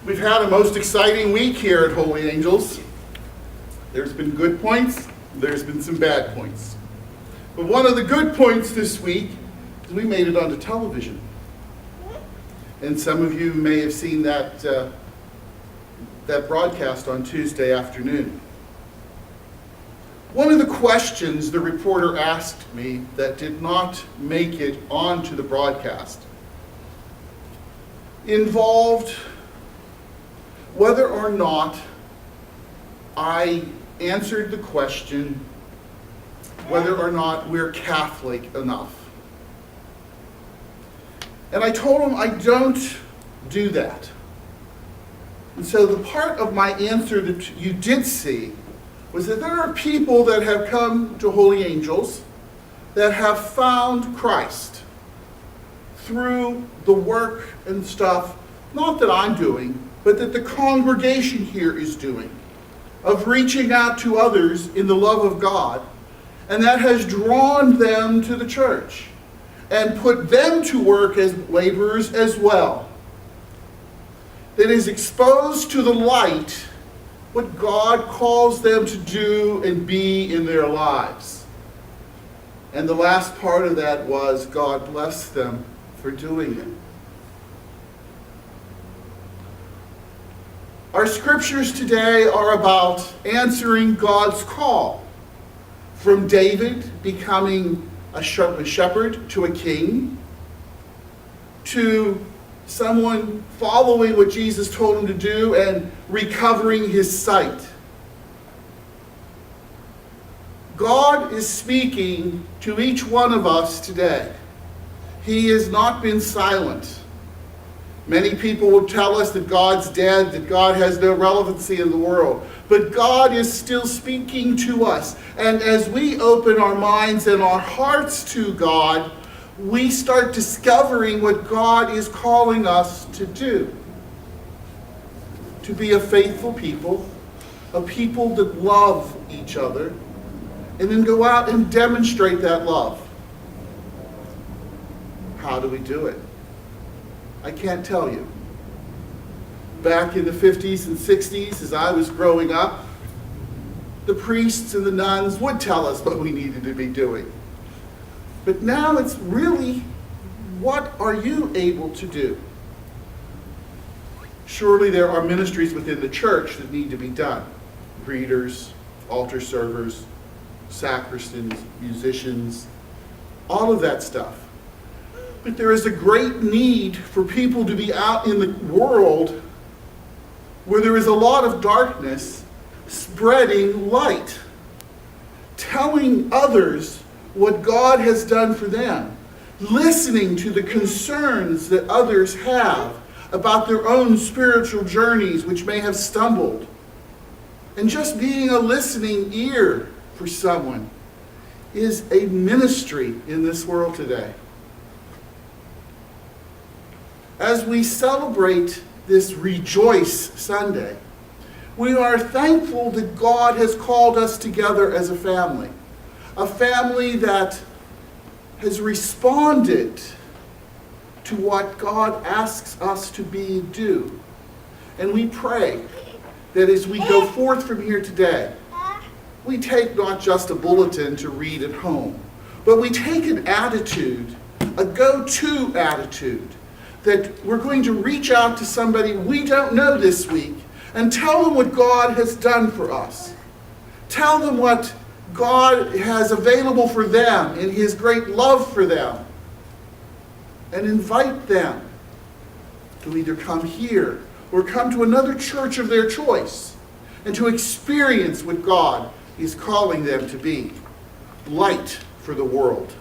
We've had a most exciting week here at Holy Angels. There's been good points, there's been some bad points. But one of the good points this week is we made it onto television. And some of you may have seen that broadcast on Tuesday afternoon. One of the questions the reporter asked me that did not make it onto the broadcast involved whether or not I answered the question whether or not we're Catholic enough. And I told him I don't do that. And so the part of my answer that you did see was that there are people that have come to Holy Angels that have found Christ through the work and stuff, not that I'm doing, but that the congregation here is doing, of reaching out to others in the love of God, and that has drawn them to the church and put them to work as laborers as well. That is exposed to the light what God calls them to do and be in their lives. And the last part of that was God bless them for doing it. Our scriptures today are about answering God's call, from David becoming a shepherd to a king, to someone following what Jesus told him to do and recovering his sight. God is speaking to each one of us today. He has not been silent. Many people will tell us that God's dead, that God has no relevancy in the world. But God is still speaking to us. And as we open our minds and our hearts to God, we start discovering what God is calling us to do. To be a faithful people, a people that love each other, and then go out and demonstrate that love. How do we do it? I can't tell you. Back in the 50s and 60s, as I was growing up, the priests and the nuns would tell us what we needed to be doing. But now it's really, what are you able to do? Surely there are ministries within the church that need to be done. Greeters, altar servers, sacristans, musicians, all of that stuff. But there is a great need for people to be out in the world where there is a lot of darkness, spreading light, telling others what God has done for them, listening to the concerns that others have about their own spiritual journeys which may have stumbled, and just being a listening ear for someone is a ministry in this world today. As we celebrate this Rejoice Sunday, we are thankful that God has called us together as a family that has responded to what God asks us to be and do. And we pray that as we go forth from here today, we take not just a bulletin to read at home, but we take an attitude, a go-to attitude, that we're going to reach out to somebody we don't know this week and tell them what God has done for us. Tell them what God has available for them in His great love for them. And invite them to either come here or come to another church of their choice and to experience what God is calling them to be. Light for the world.